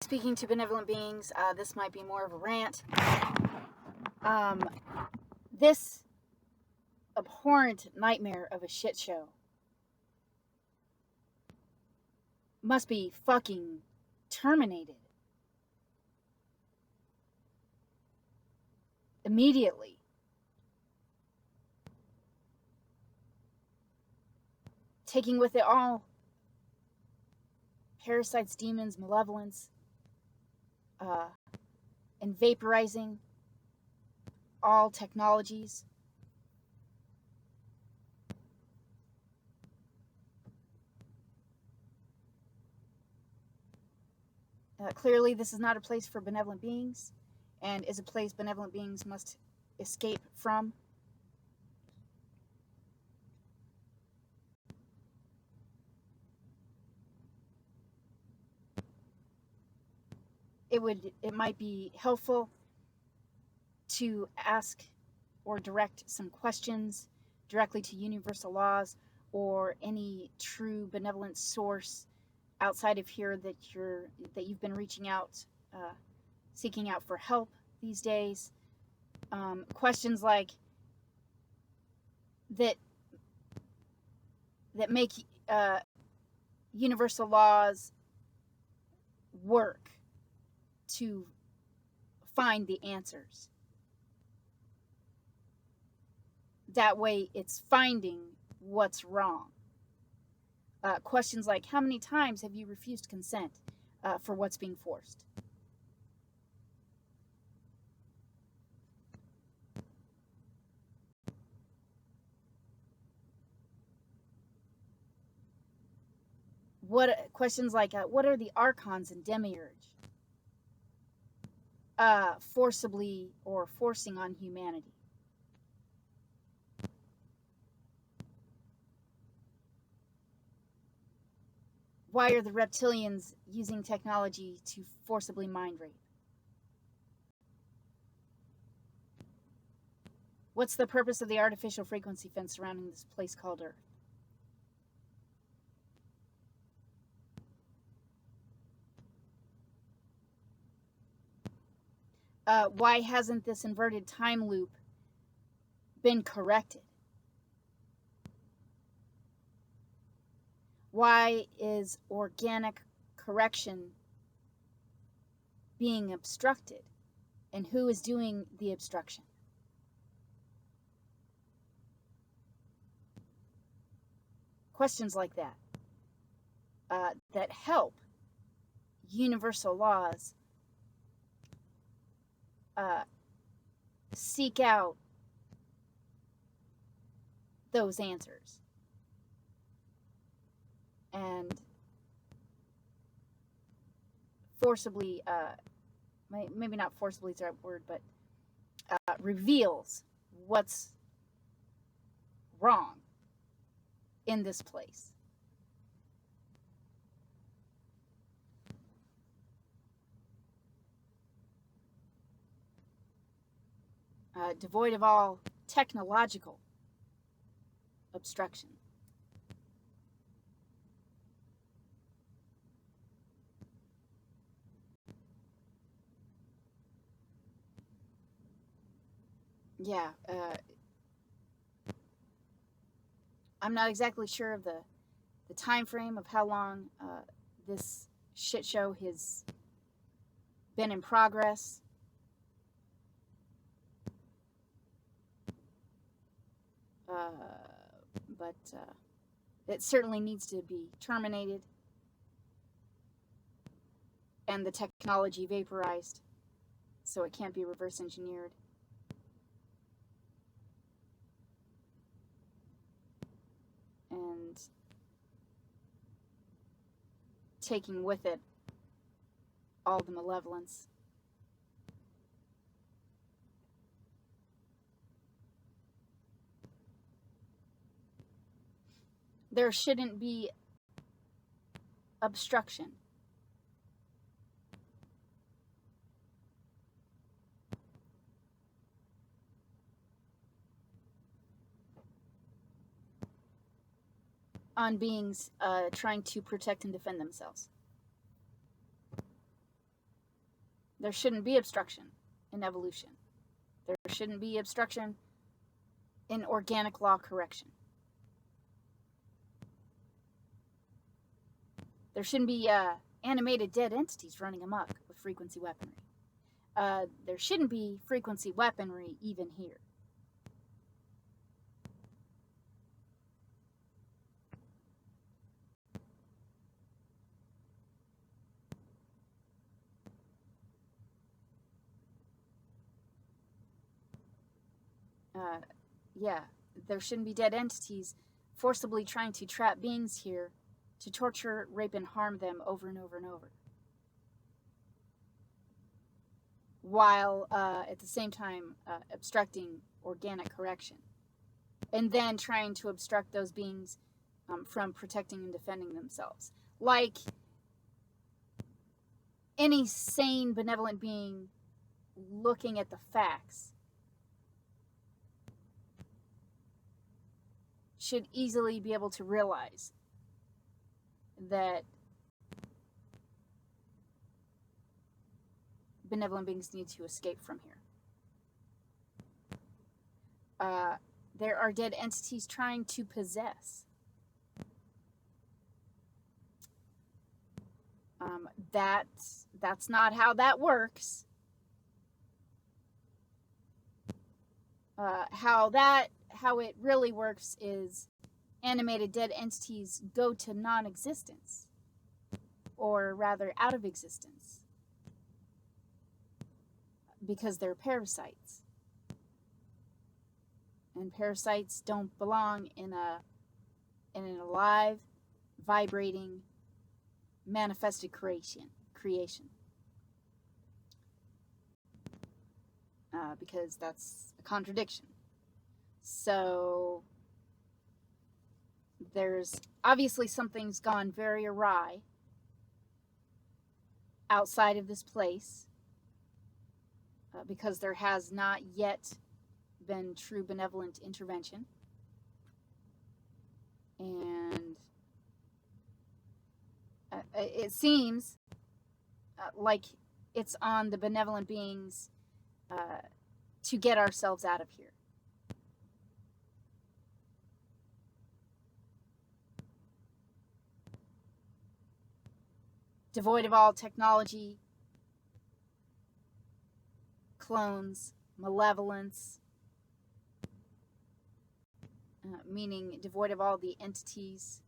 Speaking to benevolent beings, this might be more of a rant. This abhorrent nightmare of a shit show must be fucking terminated immediately. Taking with it all parasites, demons, malevolence, and vaporizing all technologies. Clearly, this is not a place for benevolent beings, and is a place benevolent beings must escape from. It might be helpful to ask or direct some questions directly to universal laws or any true benevolent source outside of here that you've been reaching out, seeking out for help these days. Questions like that make universal laws work to find the answers. That way it's finding what's wrong. Questions like, how many times have you refused consent for what's being forced? Questions like, what are the archons and demiurge forcibly or forcing on humanity? Why are the reptilians using technology to forcibly mind rape? What's the purpose of the artificial frequency fence surrounding this place called Earth? Why hasn't this inverted time loop been corrected? Why is organic correction being obstructed? And who is doing the obstruction? Questions like that that help universal laws seek out those answers and forcibly, maybe not forcibly is the right word, but reveals what's wrong in this place. Devoid of all technological obstruction. Yeah, I'm not exactly sure of the time frame of how long this shit show has been in progress. But it certainly needs to be terminated and the technology vaporized so it can't be reverse engineered. And taking with it all the malevolence. There shouldn't be obstruction. On beings trying to protect and defend themselves. There shouldn't be obstruction in evolution. There shouldn't be obstruction in organic law correction. There shouldn't be animated dead entities running amok with frequency weaponry. There shouldn't be frequency weaponry even here. Yeah, there shouldn't be dead entities forcibly trying to trap beings here to torture, rape, and harm them over and over and over, while at the same time obstructing organic correction, and then trying to obstruct those beings from protecting and defending themselves. Like any sane, benevolent being looking at the facts should easily be able to realize that benevolent beings need to escape from here. There are dead entities trying to possess. That's not how that works. How it really works is animated dead entities go to non-existence, or rather out of existence, because they're parasites. And parasites don't belong in an alive, vibrating, manifested creation. Because that's a contradiction. So there's obviously something's gone very awry outside of this place, because there has not yet been true benevolent intervention. And it seems like it's on the benevolent beings to get ourselves out of here. Devoid of all technology, clones, malevolence, meaning devoid of all the entities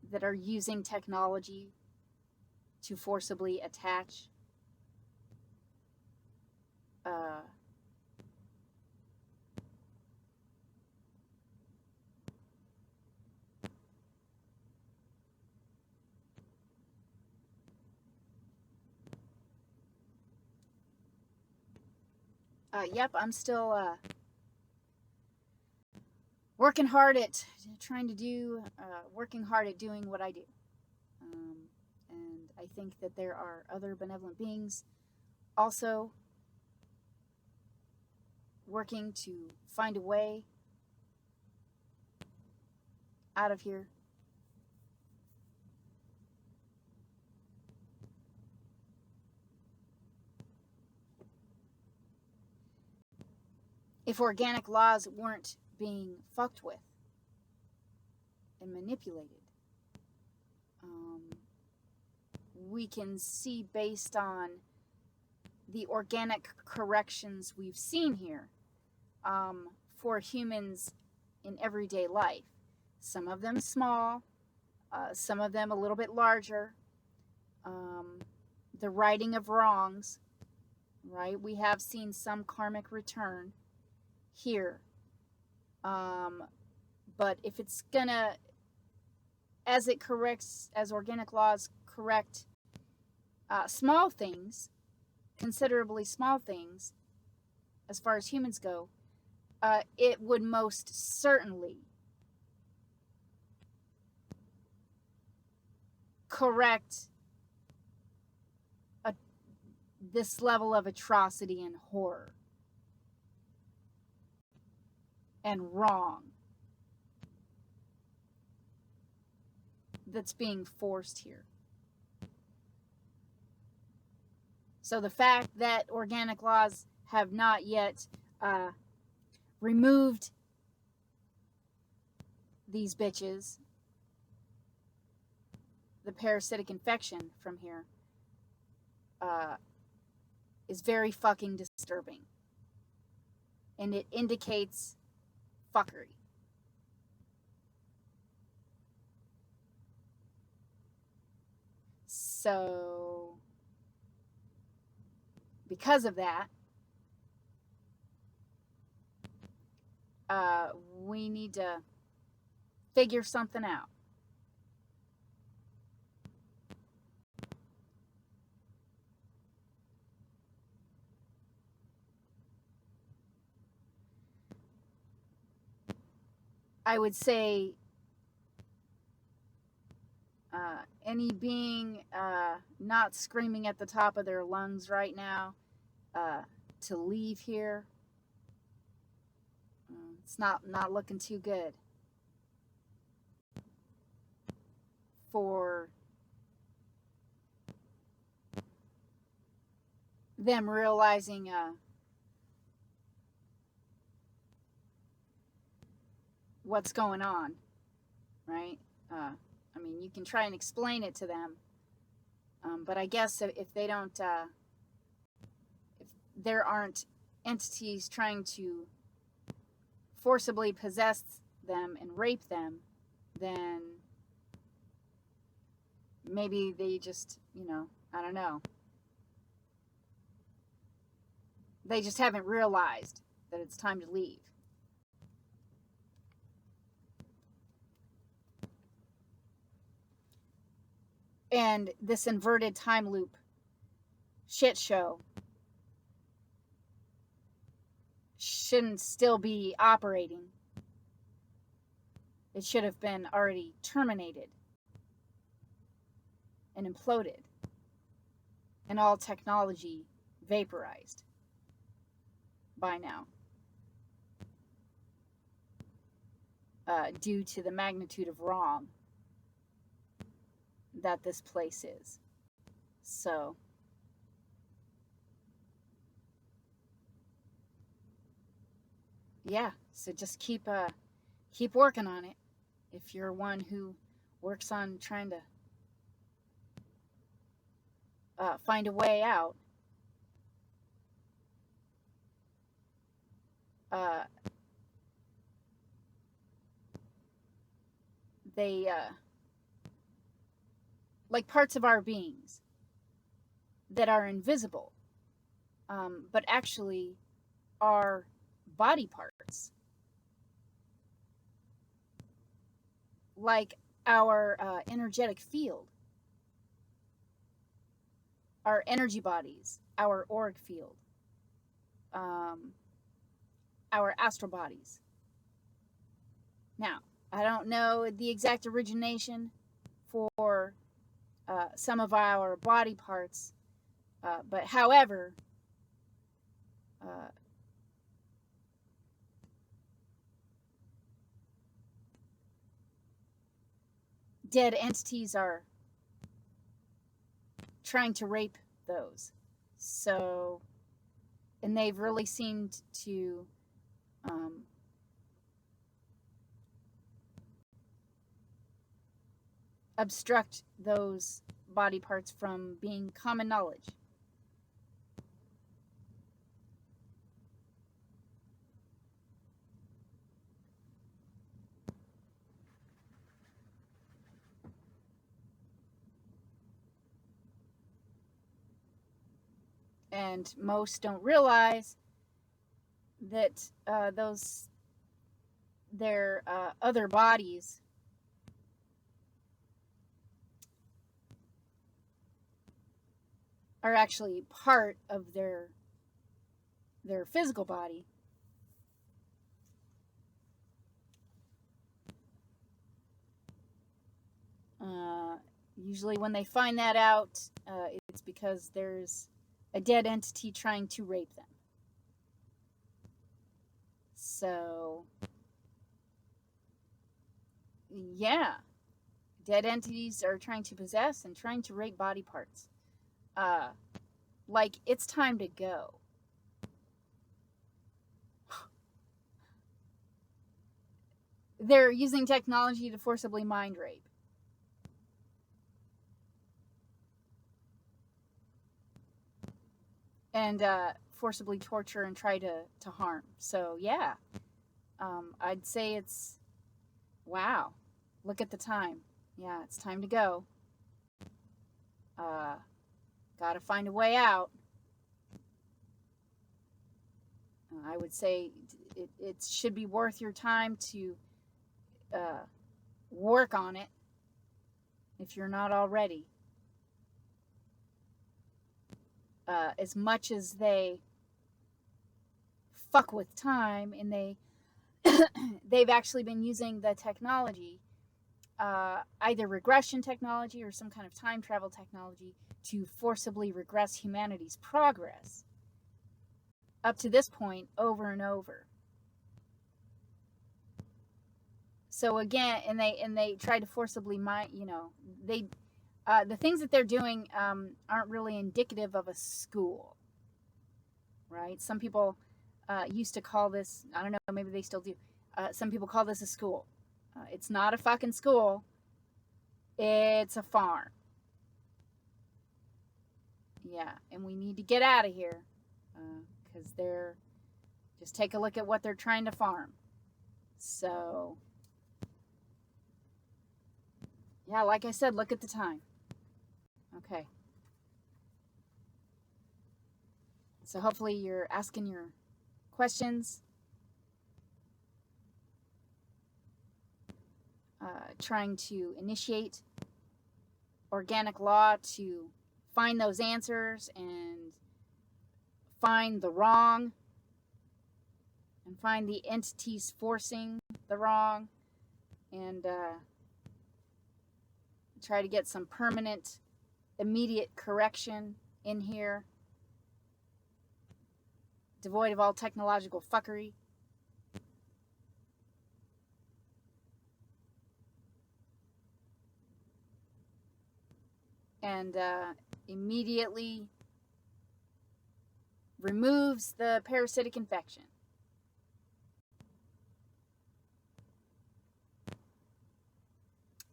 that are using technology to forcibly attach. Yep, I'm still working hard at doing what I do. And I think that there are other benevolent beings also working to find a way out of here. If organic laws weren't being fucked with and manipulated, we can see, based on the organic corrections we've seen here for humans in everyday life, some of them small, some of them a little bit larger, the righting of wrongs, right? We have seen some karmic return here, but if it's gonna, as organic laws correct small things, considerably small things, as far as humans go, it would most certainly correct this level of atrocity and horror and wrong that's being forced here. So the fact that organic laws have not yet removed these bitches, the parasitic infection from here, is very fucking disturbing. And it indicates fuckery. So, because of that, we need to figure something out. I would say any being not screaming at the top of their lungs right now to leave here, it's not looking too good for them realizing what's going on, right? I mean, you can try and explain it to them, but I guess if they don't, if there aren't entities trying to forcibly possess them and rape them, then maybe they just, I don't know. They just haven't realized that it's time to leave. And this inverted time loop shit show shouldn't still be operating. It should have been already terminated and imploded, and all technology vaporized by now, due to the magnitude of wrong that this place is. So yeah, so just keep working on it if you're one who works on trying to find a way out. They like parts of our beings that are invisible, but actually are body parts, like our energetic field, our energy bodies, our auric field, our astral bodies. Now, I don't know the exact origination for some of our body parts, but however, dead entities are trying to rape those. So, and they've really seemed to obstruct those body parts from being common knowledge. And most don't realize that their other bodies are actually part of their physical body. Usually when they find that out, it's because there's a dead entity trying to rape them. So, yeah, dead entities are trying to possess and trying to rape body parts. like it's time to go. They're using technology to forcibly mind rape. And forcibly torture and try to harm. So, yeah, I'd say it's, wow, look at the time. Yeah, it's time to go. Gotta find a way out. I would say it should be worth your time to work on it if you're not already. As much as they fuck with time, and they've actually been using the technology, either regression technology or some kind of time travel technology, to forcibly regress humanity's progress up to this point over and over. So again, and they try to forcibly mind, the things that they're doing aren't really indicative of a school, right? Some people used to call this, I don't know, maybe they still do. Some people call this a school. It's not a fucking school. It's a farm. Yeah, and we need to get out of here because just take a look at what they're trying to farm. So, yeah, like I said, look at the time. Okay. So hopefully you're asking your questions, trying to initiate organic law to find those answers and find the wrong and find the entities forcing the wrong, and try to get some permanent, immediate correction in here, devoid of all technological fuckery. And immediately removes the parasitic infection.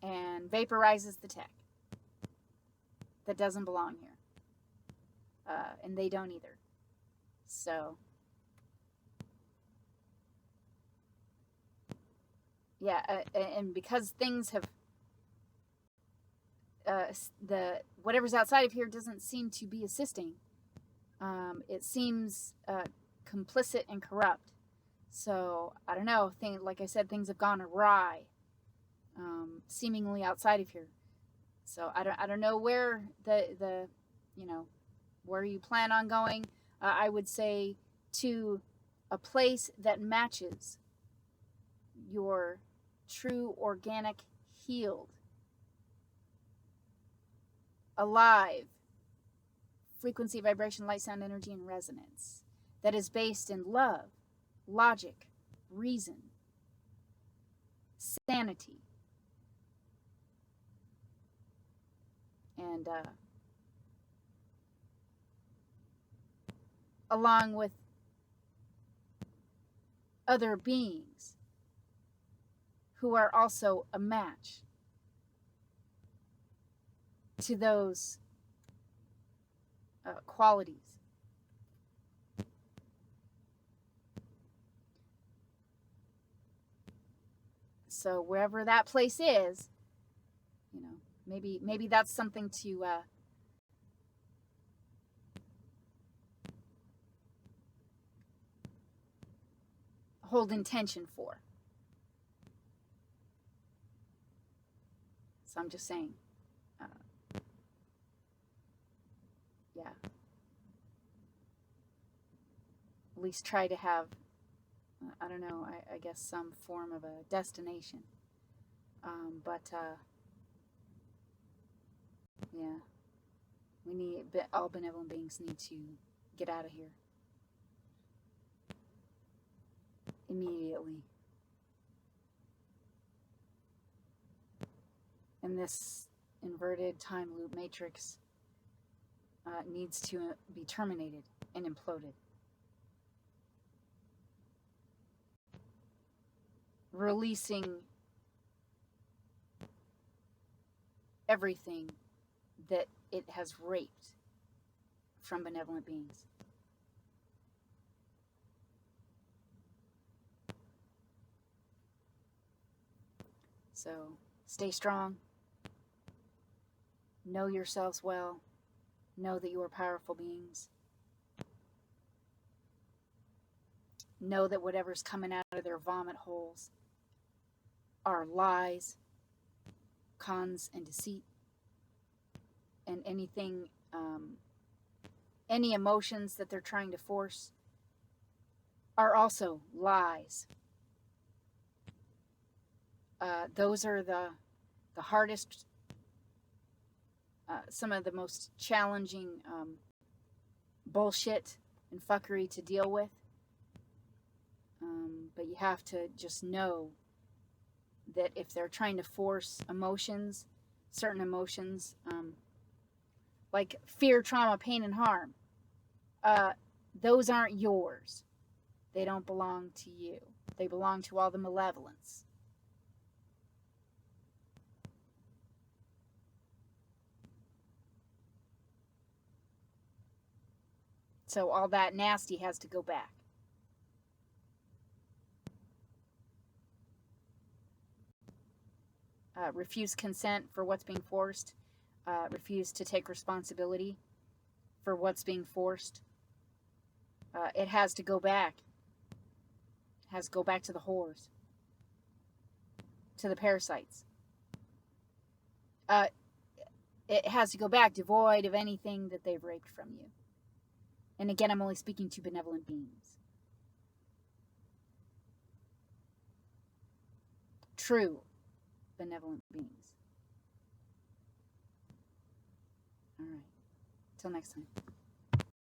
And vaporizes the tech that doesn't belong here. And they don't either. So, yeah, and because things have, whatever's outside of here doesn't seem to be assisting. It seems complicit and corrupt. So, I don't know, like I said, things have gone awry, seemingly outside of here. So I don't know where where you plan on going. I would say to a place that matches your true, organic, healed, alive frequency, vibration, light, sound, energy, and resonance that is based in love, logic, reason, sanity, and along with other beings who are also a match to those qualities. So wherever that place is, maybe that's something to hold intention for. So I'm just saying, yeah, at least try to have, I don't know, I guess some form of a destination. But yeah, all benevolent beings need to get out of here immediately. In this inverted time loop matrix needs to be terminated and imploded. Releasing everything that it has raped from benevolent beings. So stay strong. Know yourselves well. Know that you are powerful beings. Know that whatever's coming out of their vomit holes are lies, cons, and deceit. And anything, any emotions that they're trying to force are also lies. Those are the hardest, some of the most challenging bullshit and fuckery to deal with. But you have to just know that if they're trying to force emotions, certain emotions, like fear, trauma, pain, and harm, those aren't yours. They don't belong to you. They belong to all the malevolence. So all that nasty has to go back. Refuse consent for what's being forced. Refuse to take responsibility for what's being forced. It has to go back. It has to go back to the whores. To the parasites. It has to go back devoid of anything that they've raped from you. And again, I'm only speaking to benevolent beings. True benevolent beings. All right. Till next time.